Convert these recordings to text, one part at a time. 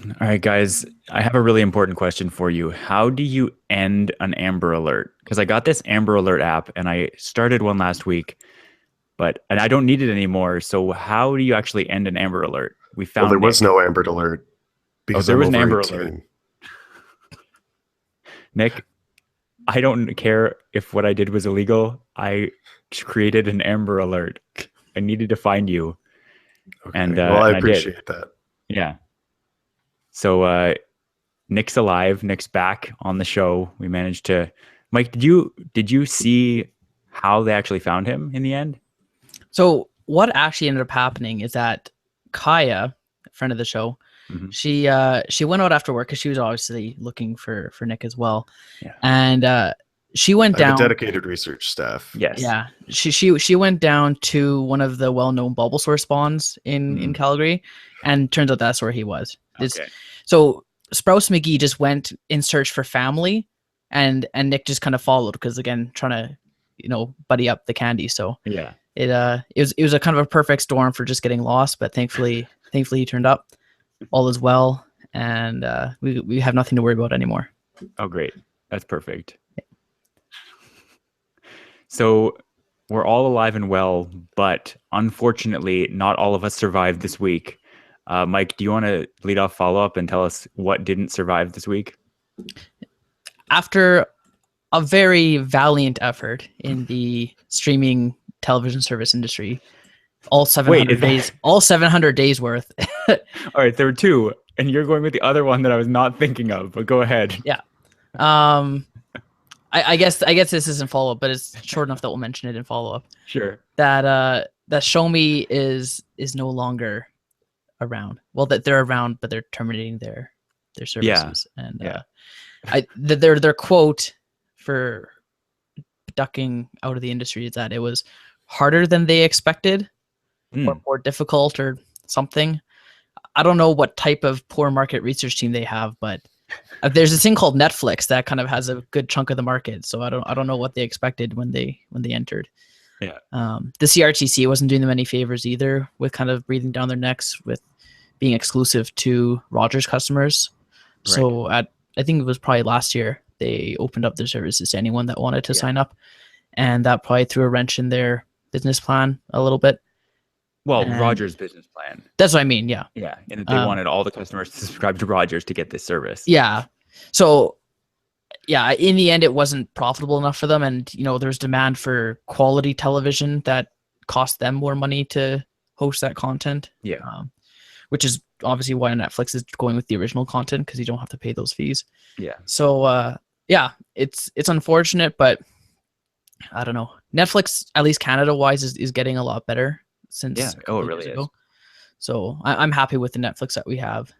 All right, guys, I have a really important question for you. How do you end an Amber Alert? Because I got this Amber Alert app and I started one last week, and I don't need it anymore. So how do you actually end an Amber Alert? We Well, found there was Nick. no Amber Alert Oh, because there I'm was an over Amber Alert. 18. Nick, I don't care if what I did was illegal. I created an Amber Alert. I needed to find you, and Okay. Well, uh, I and I did. appreciate that. Yeah. So Nick's alive. Nick's back on the show. We managed to. Mike, did you see how they actually found him in the end? So what actually ended up happening is that Kaya, a friend of the show, Hmm. she went out after work because she was obviously looking for Nick as well, Yeah. and she went I have a down. dedicated research staff. Yes. Yeah, she went down to one of the well-known Bulbasaur spawns in Calgary, and turns out that's where he was. Okay. So Sprouse McGee just went in search for family, and Nick just kind of followed because again trying to buddy up the candy. So Yeah. it was a kind of a perfect storm for just getting lost, but thankfully he turned up. All is well, and we have nothing to worry about anymore. Oh, great. That's perfect. So we're all alive and well, but unfortunately, not all of us survived this week. Mike, do you want to lead off follow up and tell us what didn't survive this week? After a very valiant effort in the streaming television service industry, all 700 days, all 700 days worth. All right, there were two, and you're going with the other one that I was not thinking of, but go ahead. Yeah. I guess this isn't follow up, but it's short enough that we'll mention it in follow up. Sure. That Show Me is no longer around. Well, that they're around, but they're terminating their services. Yeah. And their quote for ducking out of the industry is that it was harder than they expected, or more difficult, or something. I don't know what type of poor market research team they have, but there's this thing called Netflix that kind of has a good chunk of the market. So I don't know what they expected when they entered. Yeah. The CRTC wasn't doing them any favors either, with kind of breathing down their necks with being exclusive to Rogers customers. Right. So I think it was probably last year they opened up their services to anyone that wanted to sign up, and that probably threw a wrench in their business plan a little bit. Well, Rogers' business plan. That's what I mean. Yeah. Yeah, and they wanted all the customers to subscribe to Rogers to get this service. Yeah. So, yeah, in the end, it wasn't profitable enough for them, and there's demand for quality television that cost them more money to host that content. Yeah. Which is obviously why Netflix is going with the original content, because you don't have to pay those fees. Yeah. So, yeah, it's unfortunate, but I don't know. Netflix, at least Canada-wise, is getting a lot better since it really is. So I'm happy with the Netflix that we have.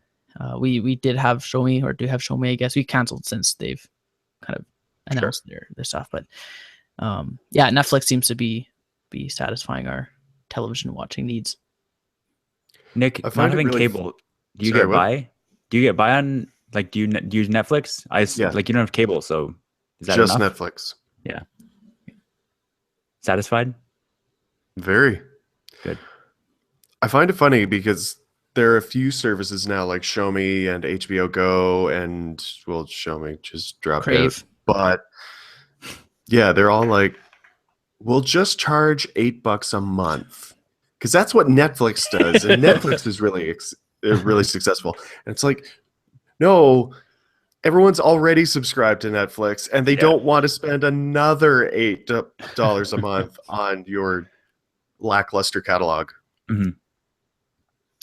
We did have Show Me, or do have Show Me, I guess. We canceled since they've kind of announced their stuff. But yeah, Netflix seems to be satisfying our television watching needs. Nick, not having cable, do you get by? Do you get by on, like, do you use Netflix? Like, you don't have cable, so is that just enough? Netflix? Yeah. Satisfied? Very. Good. I find it funny because there are a few services now like Show Me and HBO Go, and well, Show Me just dropped out. But yeah, they're all like, we'll just charge $8 a month, because that's what Netflix does, and Netflix is really successful. And it's like, no, everyone's already subscribed to Netflix, and they don't want to spend another $8 a month on your lackluster catalog. Mm-hmm.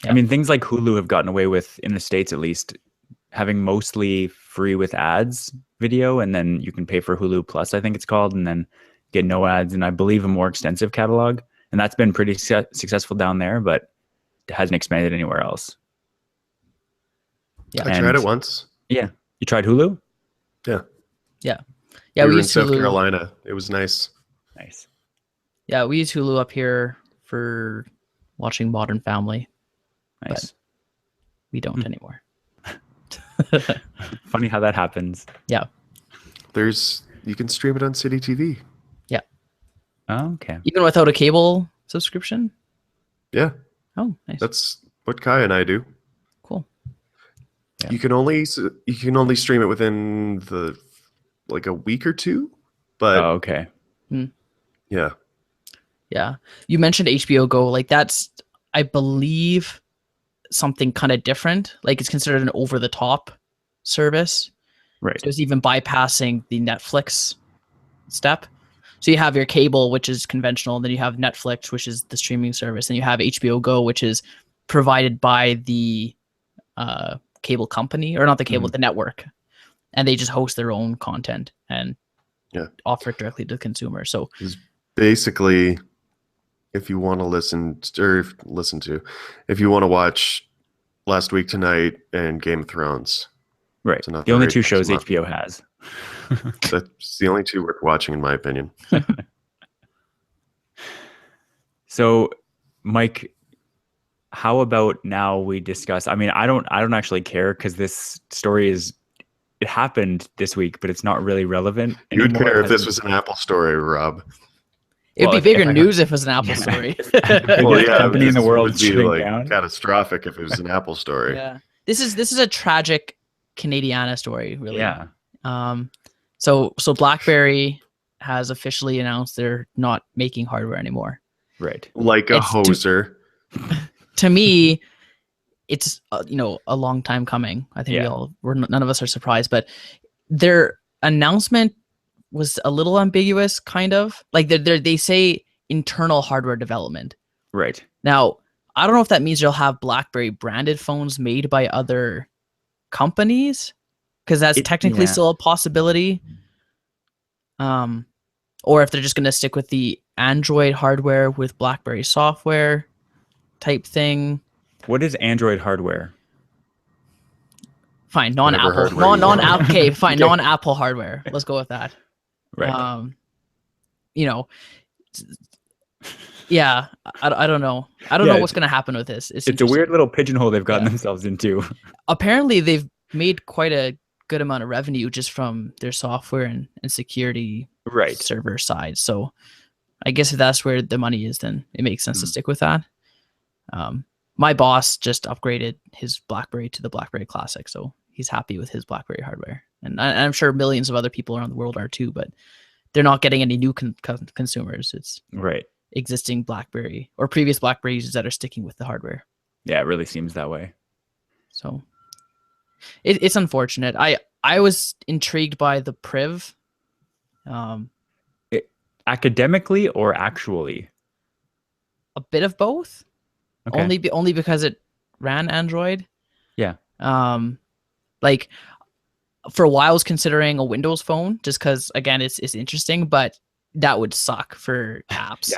Yeah. I mean, things like Hulu have gotten away with, in the States at least, having mostly free with ads video, and then you can pay for Hulu Plus, I think it's called, and then get no ads, and I believe a more extensive catalog. And that's been pretty successful down there, but it hasn't expanded anywhere else. Yeah, I tried it once. Yeah. You tried Hulu? Yeah. Yeah. Yeah, we were in South Carolina. It was nice. Nice. Yeah, we use Hulu up here for watching Modern Family. Nice. But we don't anymore. Funny how that happens. Yeah. You can stream it on City TV. Yeah. Oh, okay. Even without a cable subscription? Yeah. Oh, nice. That's what Kai and I do. Cool. Yeah. You can only stream it within like a week or two, but Oh, okay. yeah. Yeah. You mentioned HBO Go. Like that's, I believe, something kind of different. Like it's considered an over-the-top service. Right. So it's even bypassing the Netflix step. So you have your cable, which is conventional, and then you have Netflix, which is the streaming service, and you have HBO Go, which is provided by the cable company, or not the cable, the network, and they just host their own content and offer it directly to the consumer. So It's basically, if you want to if you want to watch Last Week Tonight and Game of Thrones, Right. it's another The only $8 two shows a month. HBO has. That's the only two worth watching, in my opinion. So, Mike, how about now we discuss? I mean, I don't actually care because this story it happened this week, but it's not really relevant You would anymore. care if this was an Apple story, Rob. it'd Well, be bigger if I news if it was an Apple story. Well, yeah, company in the this world would be shutting like down. catastrophic if it was an Apple story. Yeah. This is a tragic Canadiana story, really. Yeah. So BlackBerry has officially announced they're not making hardware anymore. Right. Like a It's hoser. To me, it's a long time coming. I think none of us are surprised, but their announcement was a little ambiguous, kind of. Like they say internal hardware development. Right. Now, I don't know if that means you'll have BlackBerry branded phones made by other companies, because that's technically still a possibility. Or if they're just going to stick with the Android hardware with BlackBerry software type thing. What is Android hardware? Fine, non-Apple, okay, fine, non-Apple hardware. Let's go with that. Right. Yeah, I don't know. I don't know what's going to happen with this. It's a weird little pigeonhole they've gotten themselves into. Apparently, they've made quite a good amount of revenue just from their software and security server side. So I guess if that's where the money is, then it makes sense to stick with that. My boss just upgraded his BlackBerry to the BlackBerry Classic, so he's happy with his BlackBerry hardware. And I'm sure millions of other people around the world are too, but they're not getting any new consumers. It's existing BlackBerry or previous BlackBerry users that are sticking with the hardware. Yeah, it really seems that way. So it's unfortunate. I was intrigued by the Priv. Academically or actually? A bit of both. Okay. Only because it ran Android. Yeah. Like for a while I was considering a Windows phone just because again it's interesting, but that would suck for apps.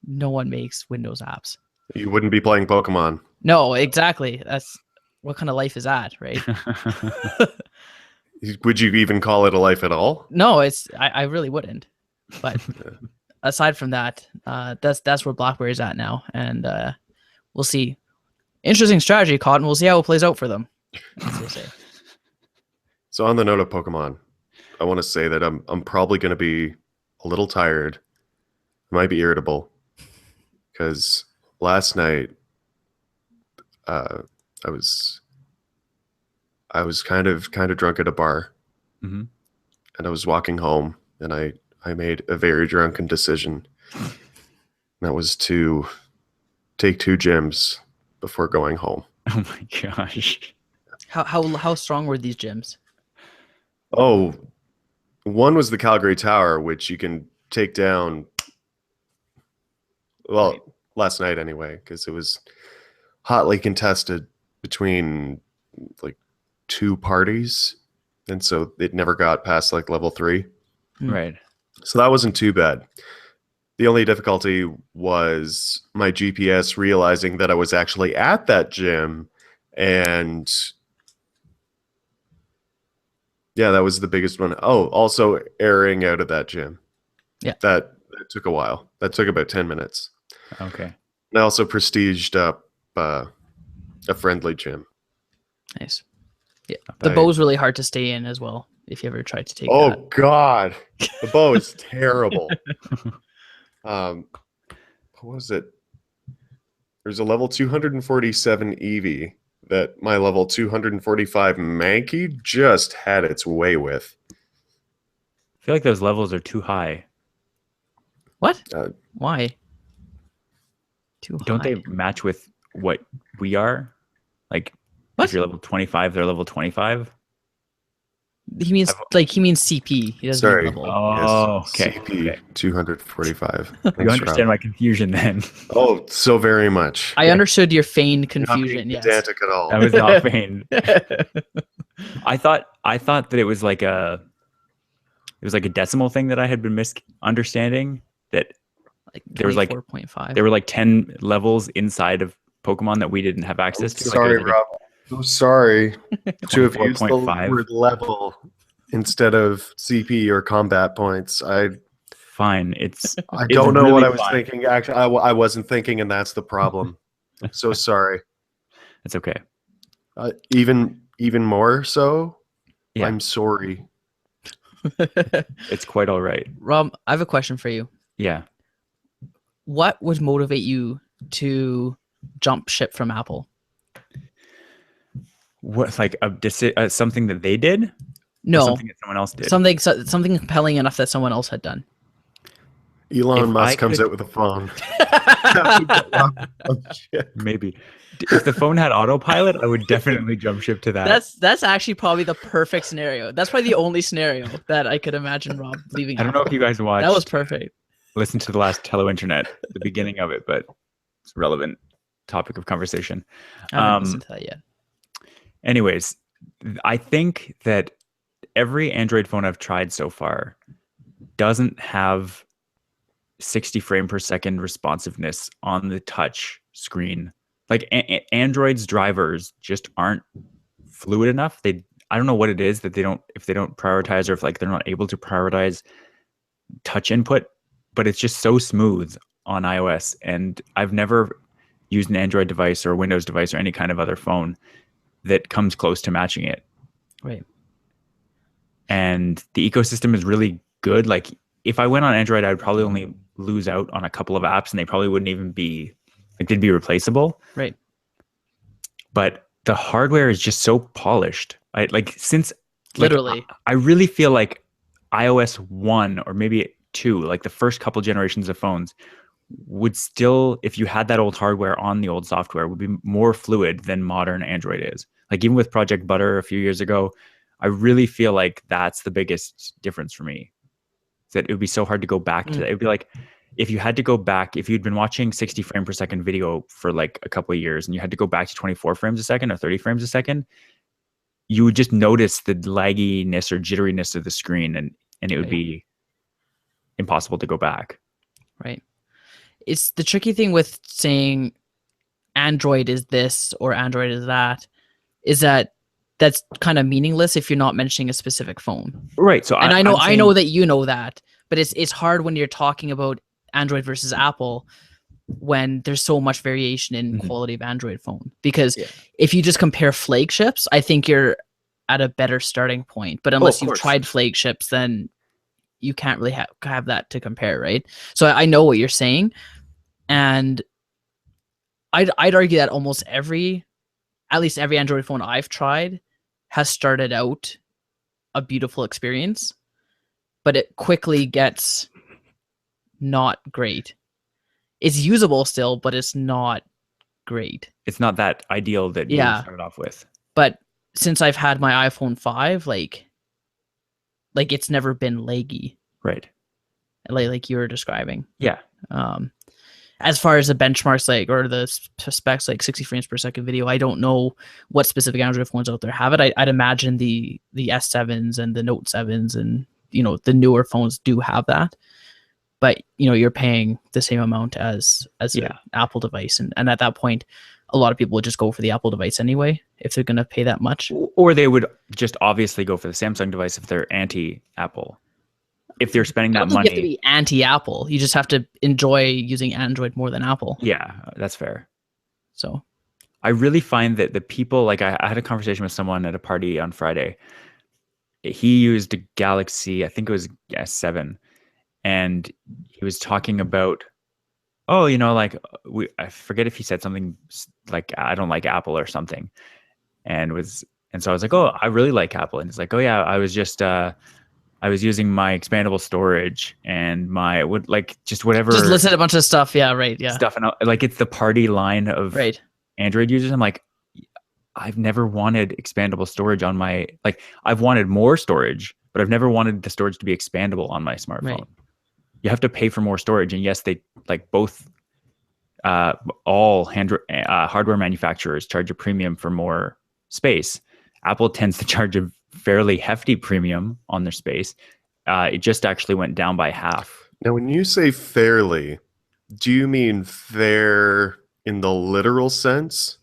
No one makes Windows apps. You wouldn't be playing Pokemon. No, exactly. That's what kind of life is that, right? Would you even call it a life at all? No, I really wouldn't. But aside from that, that's where BlackBerry is at now, and we'll see. Interesting strategy, Cotton. We'll see how it plays out for them. As they say. So on the note of Pokemon, I want to say that I'm probably going to be a little tired. I might be irritable because last night I was kind of drunk at a bar, and I was walking home, and I made a very drunken decision. That was to take 2 gyms before going home. Oh my gosh! How strong were these gyms? Oh, one was the Calgary Tower, which you can take down. Well, last night anyway, because it was hotly contested between like 2 parties, and so it never got past like level 3. Right. So that wasn't too bad. The only difficulty was my GPS realizing that I was actually at that gym, and yeah, that was the biggest one. Oh, also airing out of that gym. Yeah. That took a while. That took about 10 minutes. Okay. And I also prestiged up a friendly gym. Nice. Yeah. The bow's really hard to stay in as well, if you ever tried to take Oh, that. God. The bow is terrible. What was it? There's a level 247 Eevee that my level 245 Mankey just had its way with. I feel like those levels are too high. What? Uh, Why? Too Don't high. they match with what we are? Like, What? if you're level 25, they're level 25. He means CP. He doesn't mean Sorry. level. Oh, okay. CP Okay. 245. You Thanks, understand Rob. my confusion then. Oh, so very much. I understood your feigned Not confusion. being Yes. pedantic at all. That was not feigned. I thought that it was like a decimal thing that I had been misunderstanding. That Like there was like 24.5. there were like 10 levels inside of Pokemon that we didn't have access to. Sorry, like, Rob. I'm sorry to have used the 24.5. word level instead of CP or combat points. Fine. It's don't know really what I was fine. thinking. Actually, I wasn't thinking, and that's the problem. I'm so sorry. It's okay. Even more so, Yeah. I'm sorry. It's quite all right. Rob, I have a question for you. Yeah. What would motivate you to jump ship from Apple? What, like something that they did? Or No, something that someone else did. something compelling enough that someone else had done. Elon If Musk I comes could- out with a phone. Maybe. If the phone had autopilot, I would definitely jump ship to that. That's actually probably the perfect scenario. That's probably the only scenario that I could imagine Rob leaving. I don't know if you guys watched. That was perfect. Listen to the last Tello Internet, the beginning of it, but it's a relevant topic of conversation. I haven't listened to that yet. Anyways, I think that every Android phone I've tried so far doesn't have 60 frame per second responsiveness on the touch screen. Like Android's drivers just aren't fluid enough. I don't know what it is that if they don't prioritize, or if like they're not able to prioritize touch input, but it's just so smooth on iOS. And I've never used an Android device or a Windows device or any kind of other phone that comes close to matching it. Right. And the ecosystem is really good. Like if I went on Android, I'd probably only lose out on a couple of apps, and they probably wouldn't even be like, they'd be replaceable. Right. But the hardware is just so polished. Literally. I really feel like iOS 1 or maybe 2, like the first couple generations of phones, would still, if you had that old hardware on the old software, would be more fluid than modern Android is. Like even with Project Butter a few years ago, I really feel like that's the biggest difference for me. That it would be so hard to go back to that. It would be like if you had to go back, if you'd been watching 60 frame per second video for like a couple of years and you had to go back to 24 frames a second or 30 frames a second, you would just notice the lagginess or jitteriness of the screen, and it would be impossible to go back. Right. It's the tricky thing with saying Android is this or Android is that, is that that's kind of meaningless if you're not mentioning a specific phone. Right. So and I know that you know that, but it's hard when you're talking about Android versus Apple when there's so much variation in quality of Android phone. Because if you just compare flagships, I think you're at a better starting point. But unless you've tried flagships, then you can't really have that to compare, right? So I know what you're saying, and I'd argue that almost at least every Android phone I've tried has started out a beautiful experience, but it quickly gets not great. It's usable still, but it's not great. It's not that ideal that you started off with. But since I've had my iPhone 5, like it's never been laggy. Right. Like you were describing. Yeah. As far as the benchmarks, like, or the specs, like 60 frames per second video, I don't know what specific Android phones out there have it. I'd imagine the S7s and the Note 7s and, the newer phones do have that. But, you're paying the same amount as an Apple device. And at that point, a lot of people would just go for the Apple device anyway, if they're going to pay that much. Or they would just obviously go for the Samsung device if they're anti-Apple. If they're spending that money. You have to be anti-Apple. You just have to enjoy using Android more than Apple. Yeah, that's fair. So I really find that the people, like I had a conversation with someone at a party on Friday. He used a Galaxy, I think it was S7. And he was talking about, I forget if he said something like, I don't like Apple or something. and so I was like, oh, I really like Apple. And it's like, oh yeah, I was using my expandable storage and my just whatever. Just listed a bunch of stuff. Yeah, right. Yeah. Stuff, and like it's the party line of Android users. I'm like, I've never wanted expandable storage on my, like, I've wanted more storage, but I've never wanted the storage to be expandable on my smartphone. Right. You have to pay for more storage, and yes, they like both. All hardware manufacturers charge a premium for more space. Apple tends to charge a fairly hefty premium on their space. It just actually went down by half. Now, when you say fairly, do you mean fair in the literal sense?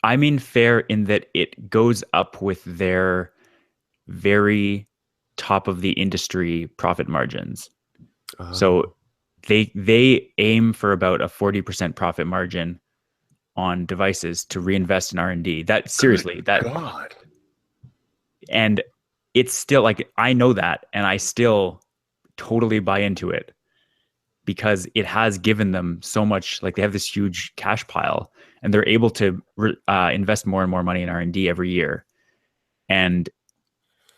I mean fair in that it goes up with their very top of the industry profit margins. So they aim for about a 40% profit margin on devices to reinvest in R&D. That seriously, God. And it's still like, I know that, and I still totally buy into it because it has given them so much. Like, they have this huge cash pile, and they're able to invest more and more money in R&D every year. And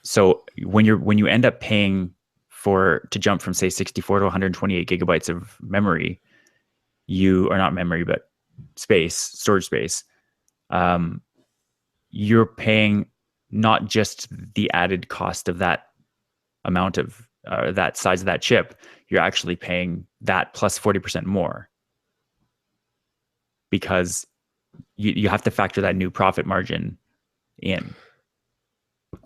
so when you end up paying to jump from, say, 64 to 128 gigabytes of memory, or not memory, but storage space, you're paying not just the added cost of that amount of that size of that chip, you're actually paying that plus 40% more, because you have to factor that new profit margin in.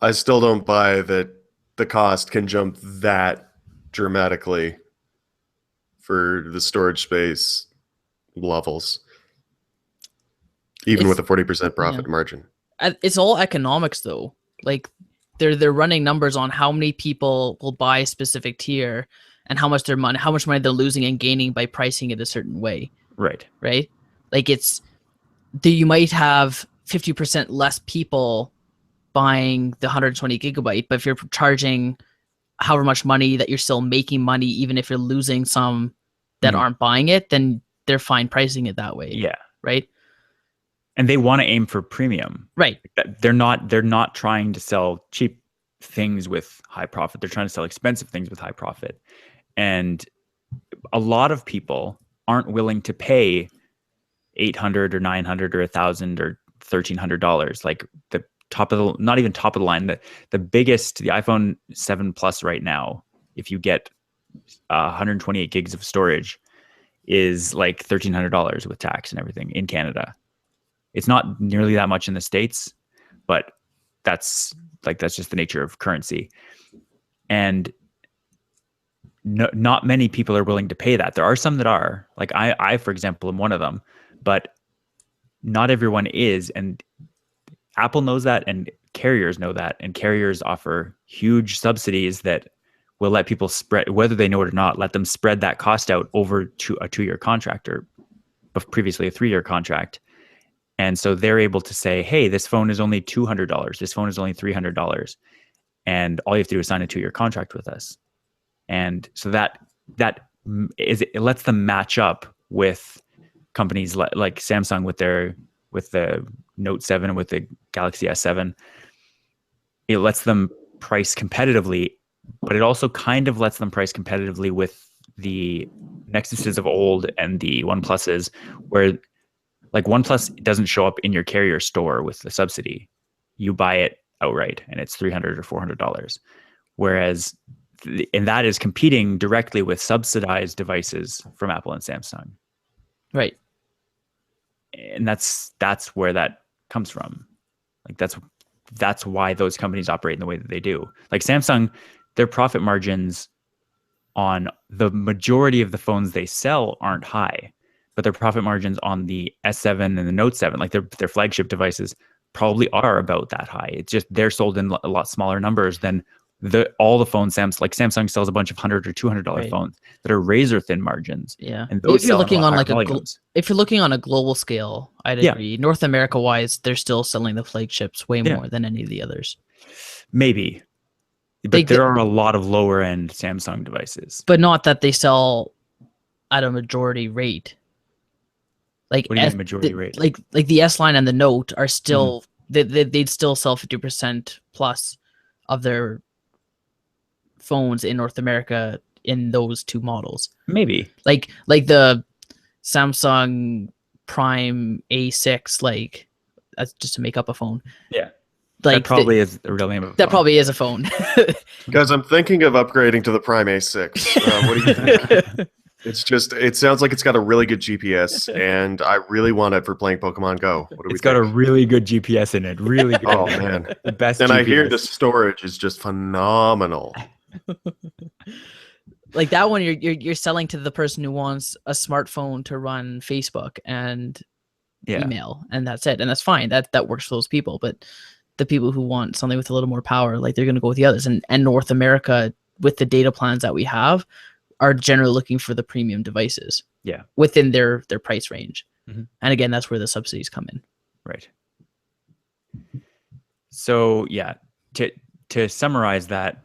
I still don't buy that the cost can jump that dramatically for the storage space levels, even with a 40% profit margin. It's all economics, though. Like, they're running numbers on how many people will buy a specific tier and how much money they're losing and gaining by pricing it a certain way. Right. Like, you might have 50% less people buying the 120 gigabyte, but if you're charging however much money, that you're still making money, even if you're losing some that aren't buying it, then they're fine pricing it that way. Yeah. Right. And they want to aim for premium. Right. They're not trying to sell cheap things with high profit. They're trying to sell expensive things with high profit. And a lot of people aren't willing to pay $800 or $900 or $1,000 or $1,300. Like, the not even top of the line, the biggest, the iPhone 7 Plus right now, if you get 128 gigs of storage, is like $1,300 with tax and everything in Canada. It's not nearly that much in the States, but that's just the nature of currency. And not many people are willing to pay that. There are some that are. Like, I for example, am one of them, but not everyone is. And Apple knows that, and carriers know that, and carriers offer huge subsidies that will let people spread, whether they know it or not, let them spread that cost out over to a 2-year contract, or previously a 3-year contract. And so they're able to say, hey, this phone is only $200. This phone is only $300. And all you have to do is sign a 2-year contract with us. And so it lets them match up with companies like Samsung with the Note 7 and with the Galaxy S7. It lets them price competitively, but it also kind of lets them price competitively with the Nexuses of old and the OnePluses, where, like, OnePlus doesn't show up in your carrier store with the subsidy. You buy it outright, and it's $300 or $400. Whereas, and that is competing directly with subsidized devices from Apple and Samsung. Right. And that's where that comes from. Like, that's why those companies operate in the way that they do. Like, Samsung, their profit margins on the majority of the phones they sell aren't high, but their profit margins on the S7 and the Note 7, like their flagship devices, probably are about that high. It's just they're sold in a lot smaller numbers than all the phones. Samsung sells a bunch of $100 or $200 phones that are razor thin margins. Yeah, and those if you're looking on if you're looking on a global scale, I'd agree. North America wise, they're still selling the flagships way more than any of the others. Maybe, but there are a lot of lower end Samsung devices. But not that they sell at a majority rate. Like, what do you mean majority rate? Like the S line and the Note are still they'd still sell 50% plus of their phones in North America in those two models. Maybe. Like the Samsung Prime A6, like that's just to make up a phone. Yeah. Like that probably is the real name of that phone. probably is a phone. Guys, I'm thinking of upgrading to the Prime A6. What do you think? It sounds like it's got a really good GPS, and I really want it for playing Pokemon Go. What do we It's got a think? really good GPS in it. Really good. Oh man, The best and GPS. I hear the storage is just phenomenal. Like that one, you're selling to the person who wants a smartphone to run Facebook and email, and that's it, and that's fine. That works for those people. But the people who want something with a little more power, like they're going to go with the others. And North America, with the data plans that we have, are generally looking for the premium devices. Yeah. Within their price range. Mm-hmm. And again, that's where the subsidies come in. Right. So yeah, to summarize that,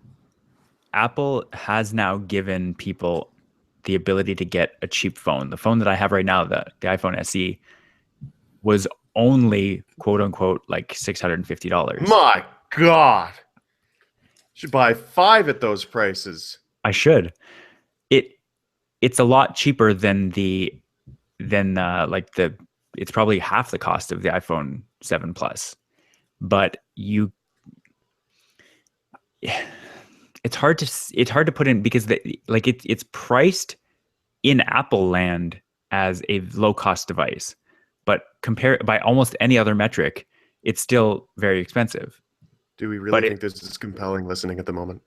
Apple has now given people the ability to get a cheap phone. The phone that I have right now, the iPhone SE, was only quote unquote like $650. My God. Should buy 5 at those prices. I should. It's a lot cheaper than it's probably half the cost of the iPhone 7 Plus. But it's hard to put in because it's priced in Apple land as a low cost device, but compare by almost any other metric, it's still very expensive. Do we really think this is compelling listening at the moment?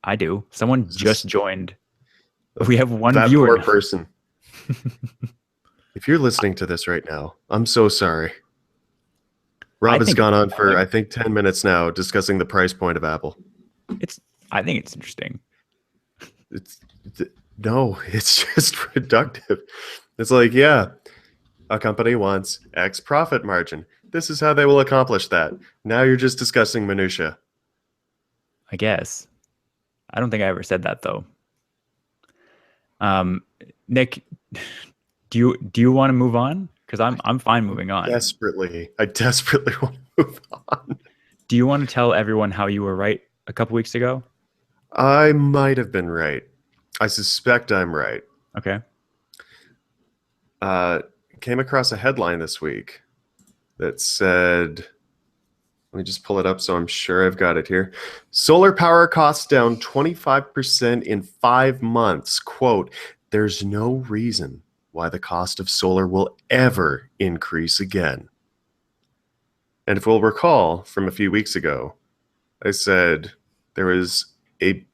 I do. Someone just joined. We have one that viewer. Poor person. If you're listening to this right now, I'm so sorry. Rob has gone on for I think 10 minutes now discussing the price point of Apple. I think it's interesting. No, it's just reductive. It's like, yeah, a company wants X profit margin. This is how they will accomplish that. Now you're just discussing minutia. I guess. I don't think I ever said that though. Nick, do you want to move on? Because I'm fine moving on. I desperately want to move on. Do you want to tell everyone how you were right a couple weeks ago? I might have been right. I suspect I'm right. Okay. Came across a headline this week that said, let me just pull it up so I'm sure I've got it here. Solar power costs down 25% in 5 months. Quote, there's no reason why the cost of solar will ever increase again. And if we'll recall from a few weeks ago, I said there was a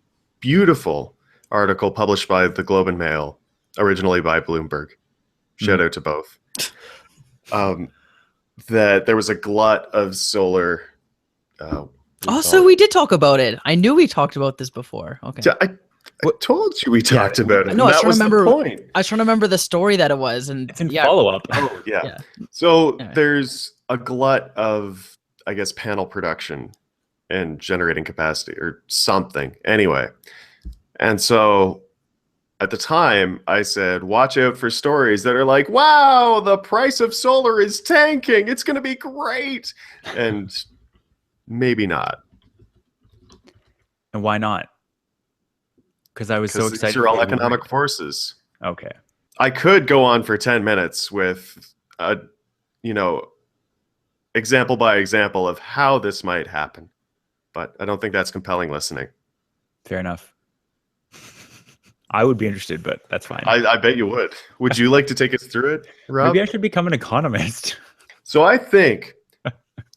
beautiful article published by the Globe and Mail, originally by Bloomberg. Shout out to both. That there was a glut of solar. We did talk about it. I knew we talked about this before. Okay. I told you we talked about it. No, I was that trying to remember. The point. I was trying to remember the story that it was, and it's in follow up. Oh yeah. So there's a glut of, I guess, panel production and generating capacity or something. Anyway, and so at the time I said, watch out for stories that are like, "Wow, the price of solar is tanking. It's going to be great," and maybe not. And why not? Because I was so excited. These are all economic forces. Okay. I could go on for 10 minutes with example by example of how this might happen, but I don't think that's compelling listening. Fair enough. I would be interested, but that's fine. I bet you would. Would you like to take us through it, Rob? Maybe I should become an economist. So I think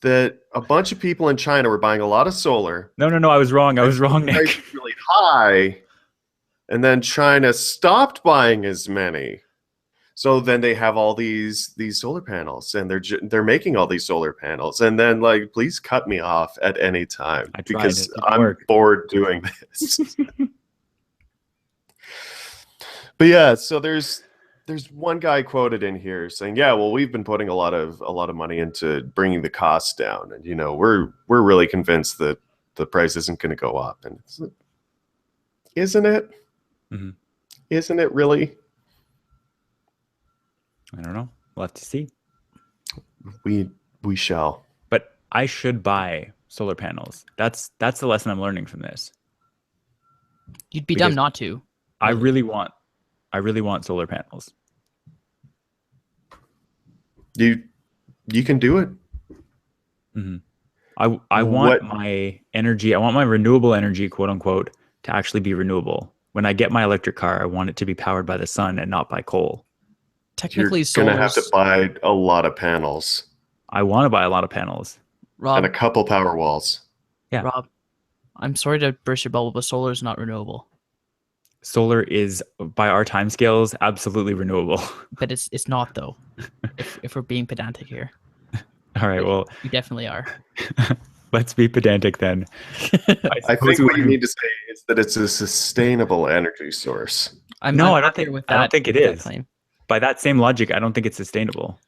that a bunch of people in China were buying a lot of solar. No, I was wrong. I was wrong, Nick. Price was really high, and then China stopped buying as many. So then they have all these solar panels, and they're making all these solar panels, and then like, please cut me off at any time because I'm bored doing this. But yeah, so there's one guy quoted in here saying, "Yeah, well, we've been putting a lot of money into bringing the costs down, and we're really convinced that the price isn't going to go up." And it's like, isn't it? Mm-hmm. Isn't it really? I don't know. We'll have to see. We shall. But I should buy solar panels. That's the lesson I'm learning from this. You'd be Because dumb not to. I really want solar panels. You can do it. Mm-hmm. I want my energy. I want my renewable energy, quote unquote, to actually be renewable. When I get my electric car, I want it to be powered by the sun and not by coal. Technically, you're gonna have to buy a lot of panels. I want to buy a lot of panels. Rob, and a couple power walls. Yeah. Rob, I'm sorry to burst your bubble, but solar is not renewable. Solar is, by our timescales, absolutely renewable. But it's not though. if we're being pedantic here. All right. Well, you definitely are. Let's be pedantic then. I think what you need to say is that it's a sustainable energy source. I don't think it is. By that same logic, I don't think it's sustainable.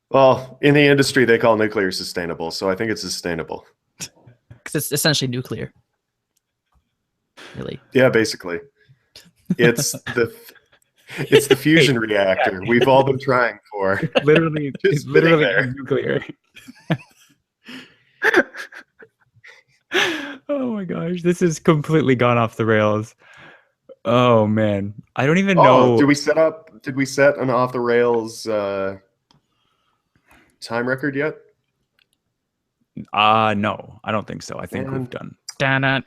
Well, in the industry, they call nuclear sustainable, so I think it's sustainable. Because it's essentially nuclear. Really? Yeah, basically. It's the fusion reactor we've all been trying for. It's literally nuclear. Oh my gosh, this has completely gone off the rails. Oh man, I don't even know. Did we set an off the rails time record yet? No, I don't think so. I think we've done. Dana.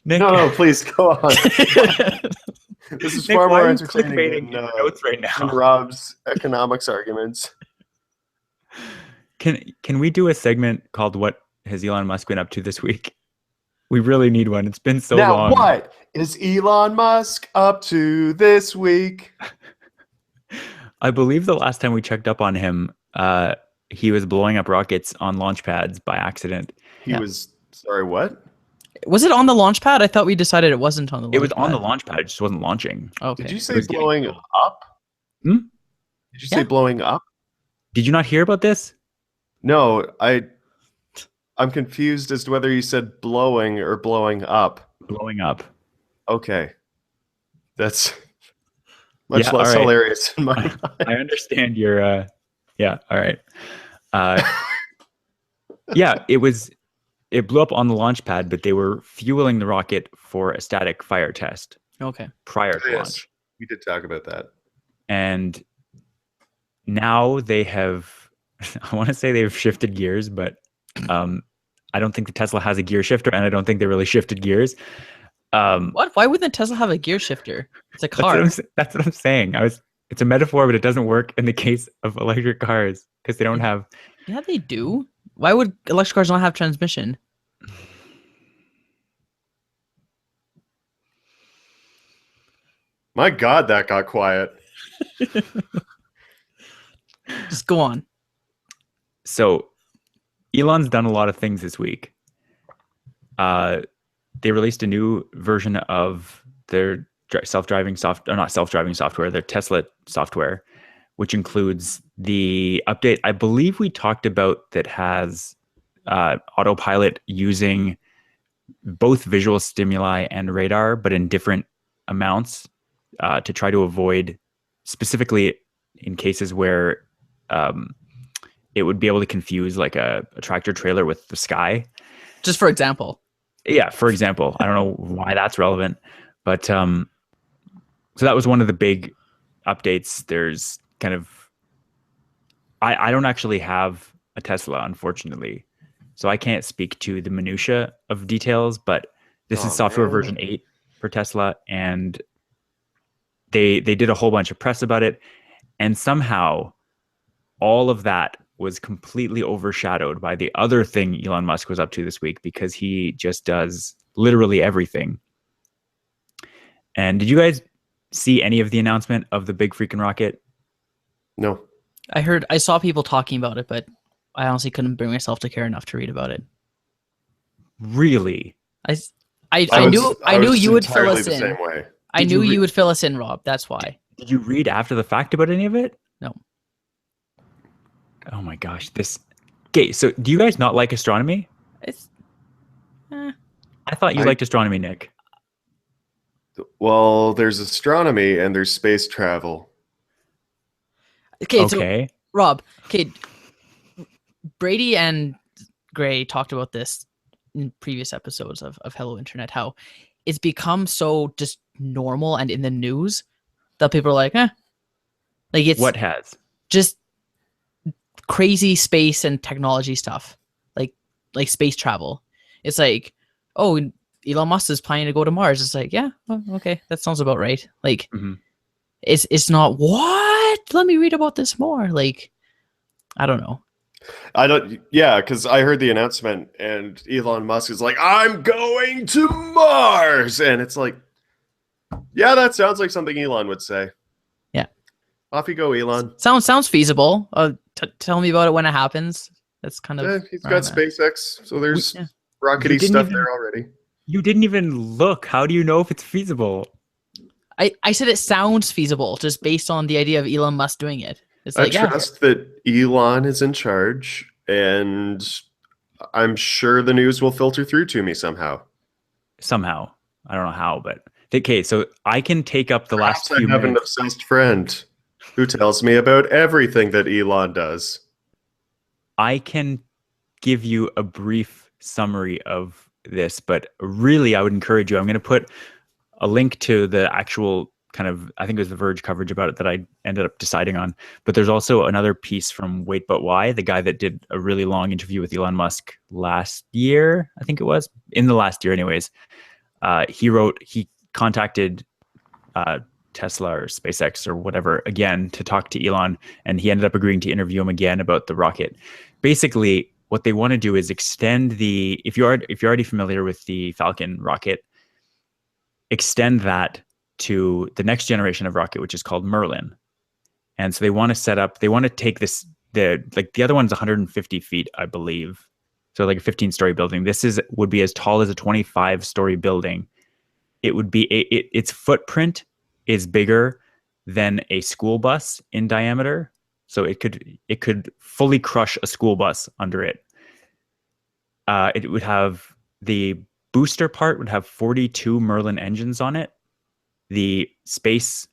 Nick, no, please go on. This is Nick, far why more are you entertaining clickbaiting than notes right now. than Rob's economics arguments. Can we do a segment called "What Has Elon Musk Been Up to This Week"? We really need one. It's been so long. Now, what is Elon Musk up to this week? I believe the last time we checked up on him, he was blowing up rockets on launch pads by accident. He was, sorry, what? Was it on the launch pad? I thought we decided it wasn't on the launch pad. It was on the launch pad. It just wasn't launching. Okay. Did you say blowing up? Hmm? Did you say blowing up? Did you not hear about this? No, I'm confused as to whether you said blowing or blowing up. Blowing up. Okay. That's much less hilarious in my mind. I understand your yeah, all right. Yeah, it blew up on the launch pad, but they were fueling the rocket for a static fire test. Okay. Prior to launch. We did talk about that. And now they have, I want to say they've shifted gears, but I don't think the Tesla has a gear shifter, and I don't think they really shifted gears. What? Why wouldn't Tesla have a gear shifter? It's a car. That's what I'm saying. It's a metaphor, but it doesn't work in the case of electric cars because they don't have. Yeah, they do. Why would electric cars not have transmission? My God, that got quiet. Just go on. So, Elon's done a lot of things this week. They released a new version of their self-driving software, their Tesla software, which includes the update I believe we talked about that has autopilot using both visual stimuli and radar, but in different amounts to try to avoid, specifically in cases where it would be able to confuse like a tractor trailer with the sky. Just for example. Yeah, for example. I don't know why that's relevant, but so that was one of the big updates. There's kind of, I don't actually have a Tesla, unfortunately, so I can't speak to the minutia of details, but this is software version 8 for Tesla, and they did a whole bunch of press about it, and somehow all of that was completely overshadowed by the other thing Elon Musk was up to this week, because he just does literally everything. And did you guys see any of the announcement of the big freaking rocket? No. I saw people talking about it, but I honestly couldn't bring myself to care enough to read about it. Really? I knew you would fill us in. Same way. I knew you would fill us in, Rob. That's why. Did you read after the fact about any of it? No. Oh my gosh, okay, so do you guys not like astronomy? It's I thought you liked astronomy, Nick. Well, there's astronomy and there's space travel. Okay, so Okay. Rob, okay, Brady and Gray talked about this in previous episodes of Hello Internet, how it's become so just normal and in the news that people are like, like it's What has? just crazy space and technology stuff, like space travel. It's like, oh, Elon Musk is planning to go to Mars. It's like, yeah, well, okay, that sounds about right. Like, Mm-hmm. it's not what. Let me read about this more. Like, I don't know. I don't, yeah, because I heard the announcement and Elon Musk is like, I'm going to Mars. And it's like, yeah, that sounds like something Elon would say. Yeah. Off you go, Elon. Sounds feasible. Tell me about it when it happens. That's kind of. Yeah, he's got SpaceX, so there's Yeah. rockety stuff there already. You didn't even look. How do you know if it's feasible? I said it sounds feasible just based on the idea of Elon Musk doing it. It's I like, yeah, trust that Elon is in charge, and I'm sure the news will filter through to me somehow. Somehow. I don't know how, but okay, so I can take up the Perhaps last few I have an minutes. obsessed friend who tells me about everything that Elon does. I can give you a brief summary of this, but really I would encourage you. I'm going to put a link to the actual kind of, I think it was the Verge coverage about it that I ended up deciding on. But there's also another piece from Wait But Why, the guy that did a really long interview with Elon Musk last year, I think it was, in the last year anyways. He contacted Tesla or SpaceX or whatever again to talk to Elon, and he ended up agreeing to interview him again about the rocket. Basically, what they want to do is extend the, if you're already familiar with the Falcon rocket, extend that to the next generation of rocket, which is called Merlin. And so they want to take this, the other one's 150 feet, I believe. So like a 15-story building. This would be as tall as a 25-story building. It would be its footprint is bigger than a school bus in diameter. So it could fully crush a school bus under it. It would have the booster part would have 42 Merlin engines on it. The space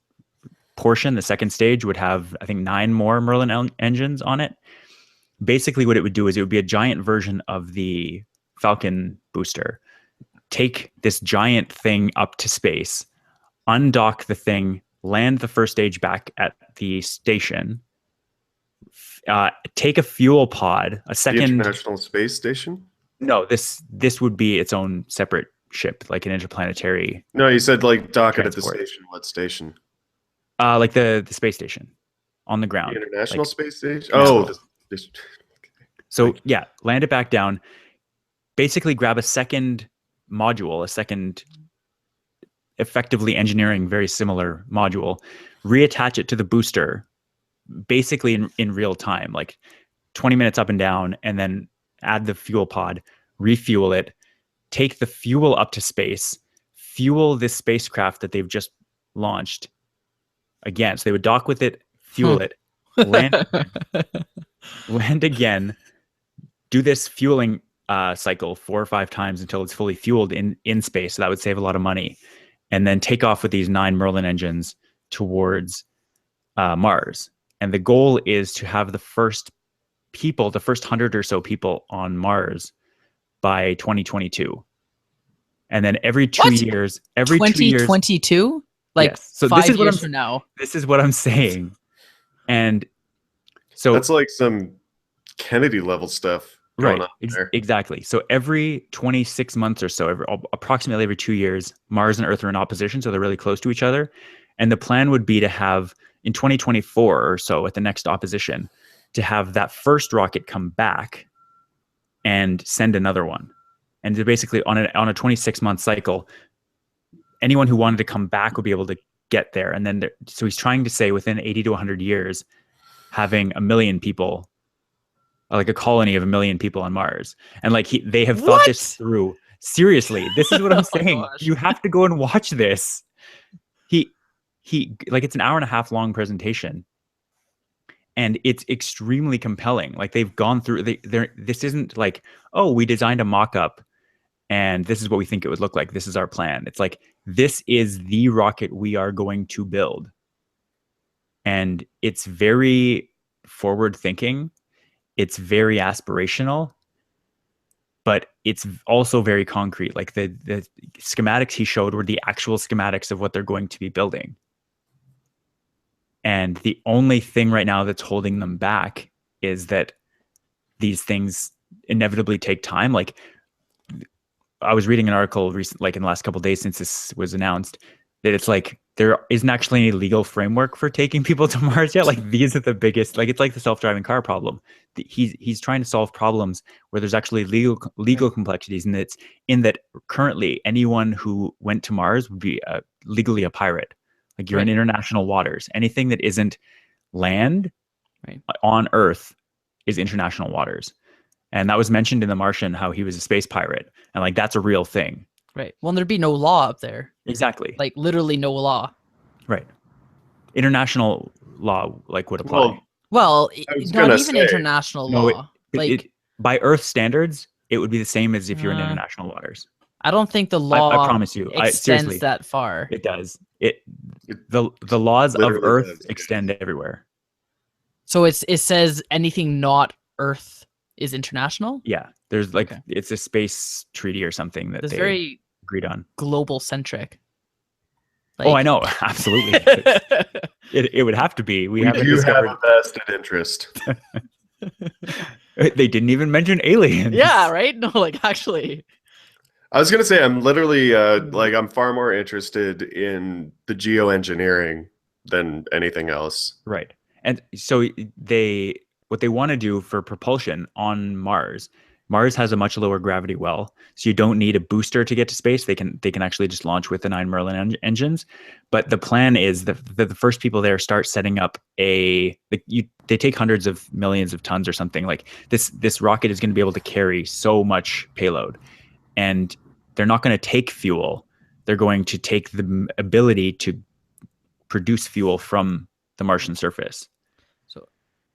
portion, the second stage, would have, I think, 9 more Merlin engines on it. Basically, what it would do is it would be a giant version of the Falcon booster. Take this giant thing up to space, undock the thing, land the first stage back at the station, take a fuel pod, a second... The International Space Station? No, this would be its own separate ship, like an interplanetary... No, you said like dock it at the transport. station. What station? Like the space station on the ground. The International Space Station? No. Oh, So yeah, land it back down. Basically grab a second module, a second effectively engineering very similar module, reattach it to the booster, basically in real time, like 20 minutes up and down, and then add the fuel pod, refuel it, take the fuel up to space, fuel this spacecraft that they've just launched again. So they would dock with it, fuel it, land again, do this fueling cycle 4 or 5 times until it's fully fueled in space. So that would save a lot of money. And then take off with these 9 Merlin engines towards Mars. And the goal is to have the first 100 or so people on Mars by 2022. And then every 2 years, 2022? Like yes. So 5 this is years from now. This is what I'm saying. And so that's like some Kennedy level stuff. Right, exactly. So every 26 months or so, approximately every 2 years, Mars and Earth are in opposition, so they're really close to each other. And the plan would be to have, in 2024 or so, at the next opposition, to have that first rocket come back and send another one. And to basically, on a 26-month cycle, anyone who wanted to come back would be able to get there. And then, so he's trying to say within 80 to 100 years, having 1 million people, like a colony of 1 million people on Mars. And like they have thought this through. Seriously, this is what I'm saying. You have to go and watch this. He like, it's an hour-and-a-half long presentation. And it's extremely compelling. Like they've gone through, this isn't like, oh, we designed a mock-up and this is what we think it would look like. This is our plan. It's like, this is the rocket we are going to build. And it's very forward thinking. It's very aspirational, but it's also very concrete. Like the schematics he showed were the actual schematics of what they're going to be building. And the only thing right now that's holding them back is that these things inevitably take time. Like, I was reading an article like in the last couple of days since this was announced, that it's like there isn't actually any legal framework for taking people to Mars yet. Like, these are the biggest, like, it's like the self-driving car problem. He's trying to solve problems where there's actually legal complexities, and it's in that currently anyone who went to Mars would be legally a pirate. Like, you're in international waters. Anything that isn't land on Earth is international waters. And that was mentioned in The Martian, how he was a space pirate. And like, that's a real thing. Right. Well, there'd be no law up there. Exactly. Like, literally no law. Right. International law like would apply. Well, not even international law. By Earth standards, it would be the same as if you're in international waters. I don't think the law I promise you, extends that far. It does. The laws of Earth extend everywhere. So it says anything not Earth is international? Yeah. There's like, it's a space treaty or something that they very agreed on. Global centric. Like, I know. Absolutely. it would have to be. We do have a vested interest. They didn't even mention aliens. Yeah, right? No, like, actually. I was going to say, I'm literally, I'm far more interested in the geoengineering than anything else. Right. And so what they want to do for propulsion on Mars has a much lower gravity well, so you don't need a booster to get to space. They can actually just launch with the 9 Merlin engines. But the plan is that the first people there start setting up they take hundreds of millions of tons or something. Like, this rocket is going to be able to carry so much payload, and they're not going to take fuel. They're going to take the ability to produce fuel from the Martian surface.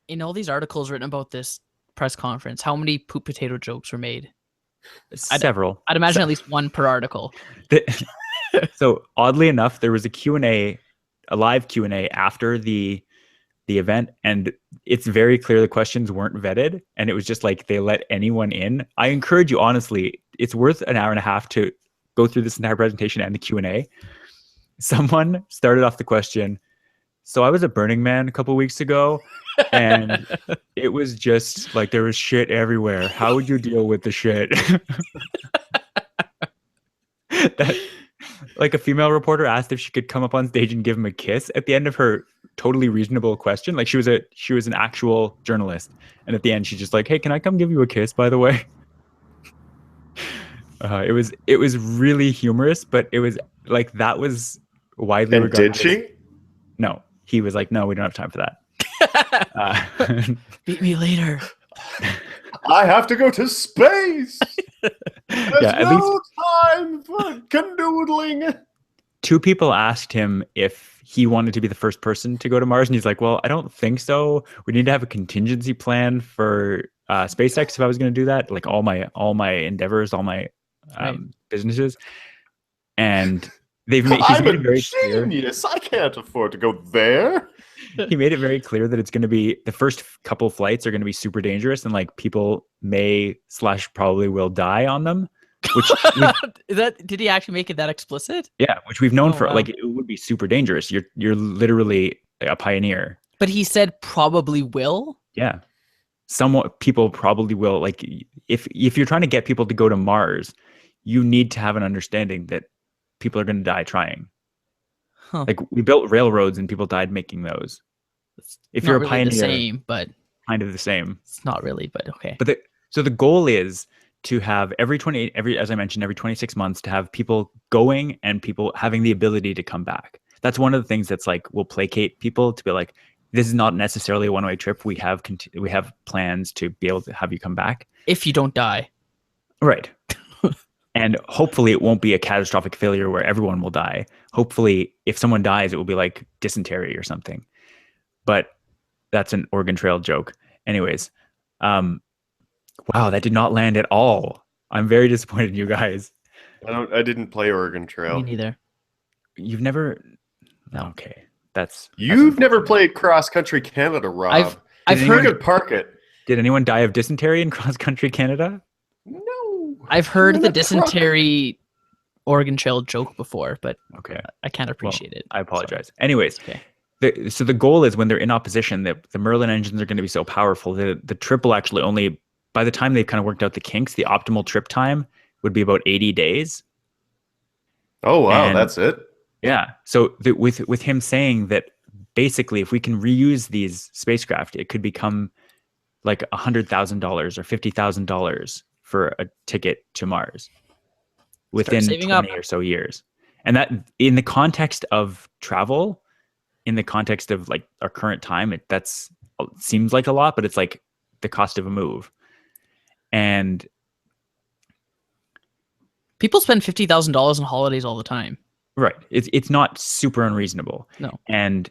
In all these articles written about this press conference, how many poop potato jokes were made? Several. I'd imagine at least one per article. So oddly enough, there was a live Q&A after the event, and it's very clear the questions weren't vetted, and it was just like they let anyone in. I encourage you, honestly, it's worth an hour and a half to go through this entire presentation and the Q&A. Someone started off the question, so I was at Burning Man a couple of weeks ago, and it was just like there was shit everywhere. How would you deal with the shit? Like, a female reporter asked if she could come up on stage and give him a kiss at the end of her totally reasonable question. Like, she was an actual journalist, and at the end she's just like, "Hey, can I come give you a kiss, by the way?" It was really humorous, but it was like, that was widely regarded. Did she? No. He was like, "No, we don't have time for that." Beat me later. I have to go to space. There's no time for canoodling. 2 people asked him if he wanted to be the first person to go to Mars, and he's like, "Well, I don't think so. We need to have a contingency plan for SpaceX if I was going to do that. Like, all my endeavors, all my businesses." And he's made it very genius. Clear. I can't afford to go there. He made it very clear that it's going to be, the first couple flights are going to be super dangerous, and like, people may / probably will die on them. Which did he actually make it that explicit? Yeah, which we've known for like, it would be super dangerous. You're literally a pioneer. But he said probably will. Yeah, somewhat people probably will. Like, if you're trying to get people to go to Mars, you need to have an understanding that people are going to die trying. Like, we built railroads and people died making those. If you're a pioneer, the same, but kind of the same. It's not really, but okay. But so the goal is to have as I mentioned, every 26 months to have people going and people having the ability to come back. That's one of the things that's like, will placate people to be like, this is not necessarily a one-way trip. We have plans to be able to have you come back if you don't die. Right. And hopefully it won't be a catastrophic failure where everyone will die. Hopefully, if someone dies, it will be like dysentery or something. But that's an Oregon Trail joke. Anyways, wow, that did not land at all. I'm very disappointed in you guys. I didn't play Oregon Trail. Me neither. You've never. No. Okay, that's You've never unfortunate. played Cross Country Canada, Rob. I've You heard could park it. Did anyone die of dysentery in cross country Canada? No. I've You're heard in the a truck. dysentery Oregon Trail joke before, but Okay, I can't well, appreciate it. I apologize. Anyways, Okay. so the goal is when they're in opposition, the Merlin engines are going to be so powerful that the trip will actually only, by the time they've kind of worked out the kinks, the optimal trip time would be about 80 days. Oh wow, And that's it. yeah, so with him saying that basically if we can reuse these spacecraft, it could become like $100,000 or $50,000 for a ticket to Mars within saving 20 up. or so years. And that in the context of travel, in the context of like our current time, it seems like a lot, but it's like the cost of a move. And People spend $50,000 on holidays all the time. right, it's not super unreasonable. No. And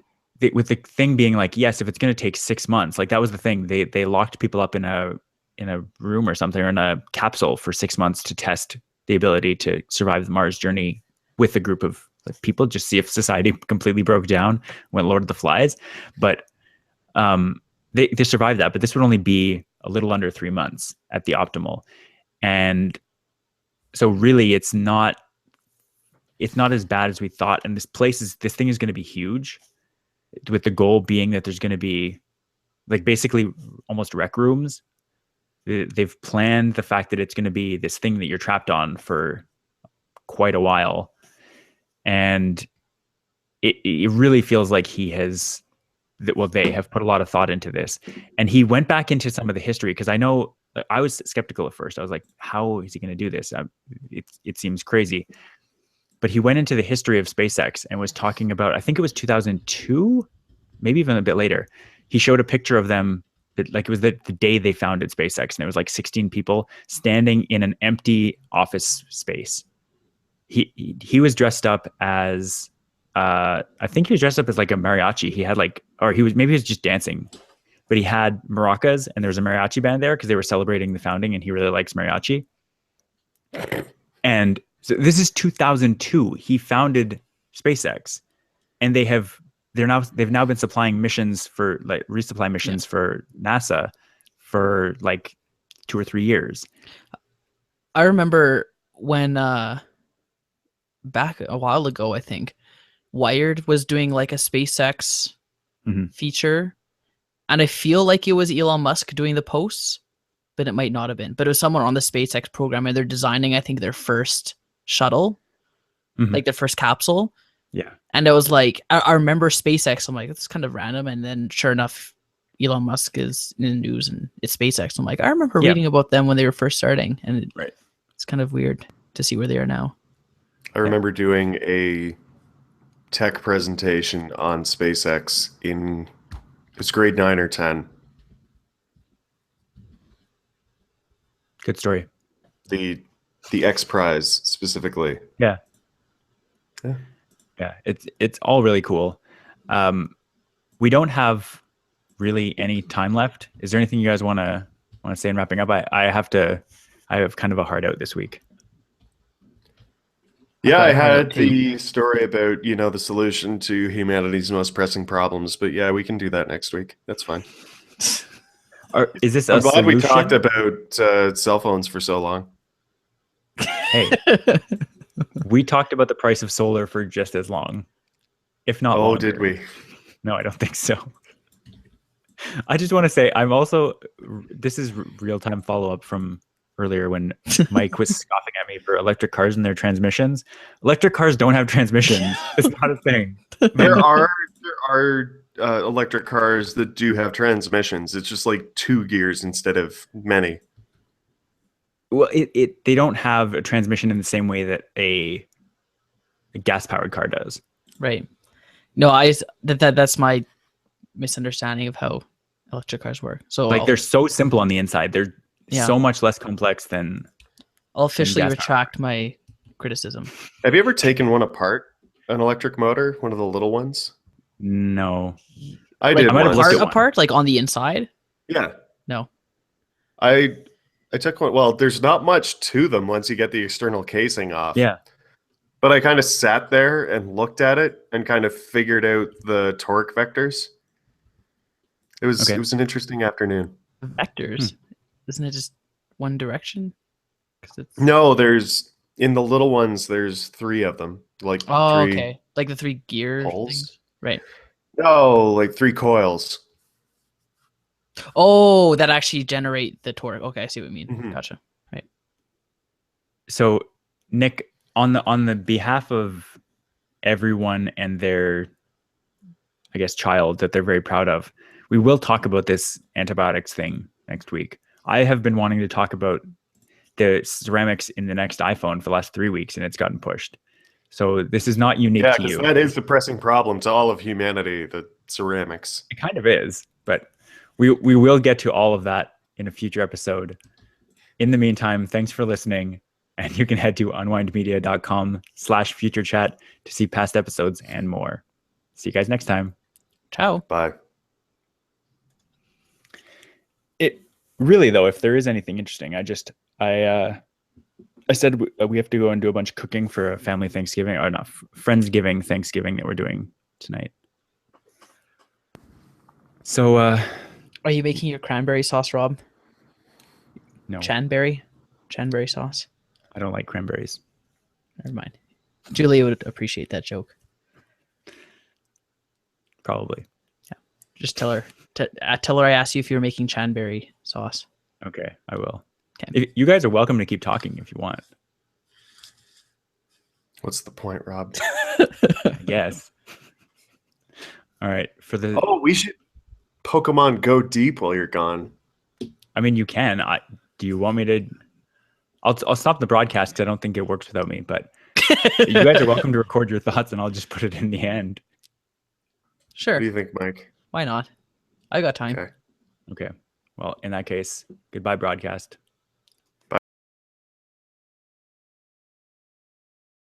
with the thing being like, yes, if it's going to take 6 months, like that was the thing. They locked people up in a room or something, or in a capsule for 6 months to test the ability to survive the Mars journey with a group of like, people, just see if society completely broke down when Lord of the Flies. But they survived that. But this would only be a little under 3 months at the optimal. And so really it's not as bad as we thought. And this thing is going to be huge, with the goal being that there's going to be like basically almost rec rooms. They've planned the fact that it's going to be this thing that you're trapped on for quite a while. And it really feels like they have put a lot of thought into this. And he went back into some of the history, because I know I was skeptical at first. I was like, how is he going to do this? It seems crazy. But he went into the history of SpaceX and was talking about, I think it was 2002, maybe even a bit later. He showed a picture of them, like it was the day they founded SpaceX, and it was like 16 people standing in an empty office space. He was dressed up as, I think he was dressed up as like a mariachi. He had maybe he was just dancing, but he had maracas, and there was a mariachi band there because they were celebrating the founding, and he really likes mariachi. And so this is 2002. He founded SpaceX, and they've now been supplying missions for like resupply missions for NASA for like 2 or 3 years. I remember when back a while ago, I think Wired was doing like a SpaceX feature, and I feel like it was Elon Musk doing the posts, but it might not have been. But it was someone on the SpaceX program, and they're designing, I think, their first shuttle, like their first capsule. Yeah. And it was like, I remember SpaceX. I'm like, it's kind of random. And then sure enough, Elon Musk is in the news, and it's SpaceX. I'm like, I remember reading about them when they were first starting, and it's kind of weird to see where they are now. I remember doing a tech presentation on SpaceX in it's grade 9 or 10. Good story. The X Prize specifically. Yeah. It's all really cool. We don't have really any time left. Is there anything you guys want to say in wrapping up? I have kind of a hard out this week. Yeah, I had the story about, the solution to humanity's most pressing problems, but yeah, we can do that next week. That's fine. Is this I'm a glad solution? we talked about cell phones for so long. Hey, we talked about the price of solar for just as long, if not longer. Did we? No, I don't think so. I just want to say this is real-time follow-up from earlier when Mike was scoffing at me for electric cars and their transmissions. Electric cars don't have transmissions. It's not a thing. There are electric cars that do have transmissions. It's just like 2 gears instead of many. Well, they don't have a transmission in the same way that a gas-powered car does. Right. No, that's my misunderstanding of how electric cars work. So they're so simple on the inside. They're so much less complex than. I'll officially retract my criticism. Have you ever taken one apart? An electric motor, one of the little ones? No. I did. I might have looked at apart, like on the inside. Yeah. No. I I took one. Well, there's not much to them once you get the external casing off. Yeah. But I kind of sat there and looked at it and kind of figured out the torque vectors. It was an interesting afternoon. Vectors, isn't it just one direction? No, there's in the little ones. There's 3 of them, like three okay, like the 3 gear poles, things, right? No, like 3 coils. Oh, that actually generate the torque. Okay, I see what you mean. Mm-hmm. Gotcha. Right. So, Nick, on the behalf of everyone and their, I guess, child that they're very proud of, we will talk about this antibiotics thing next week. I have been wanting to talk about the ceramics in the next iPhone for the last 3 weeks, and it's gotten pushed. So this is not unique to you. That is the pressing problem to all of humanity, the ceramics. It kind of is, but we will get to all of that in a future episode. In the meantime, thanks for listening, and you can head to unwindmedia.com/futurechat to see past episodes and more. See you guys next time. Ciao. Bye. It really, though, if there is anything interesting, I said we have to go and do a bunch of cooking for a family Thanksgiving, or not, Friendsgiving Thanksgiving that we're doing tonight. So, are you making your cranberry sauce, Rob? No. Chanberry sauce. I don't like cranberries. Never mind. Julia would appreciate that joke. Probably. Yeah. Just tell her. Tell her I asked you if you were making chanberry sauce. Okay, I will. Okay. You guys are welcome to keep talking if you want. What's the point, Rob? Yes. All right. We should Pokemon Go deep while you're gone. I mean, you can. Do you want me to? I'll stop the broadcast because I don't think it works without me. But you guys are welcome to record your thoughts, and I'll just put it in the end. Sure. What do you think, Mike? Why not? I got time. Okay. Okay. Well, in that case, goodbye, broadcast.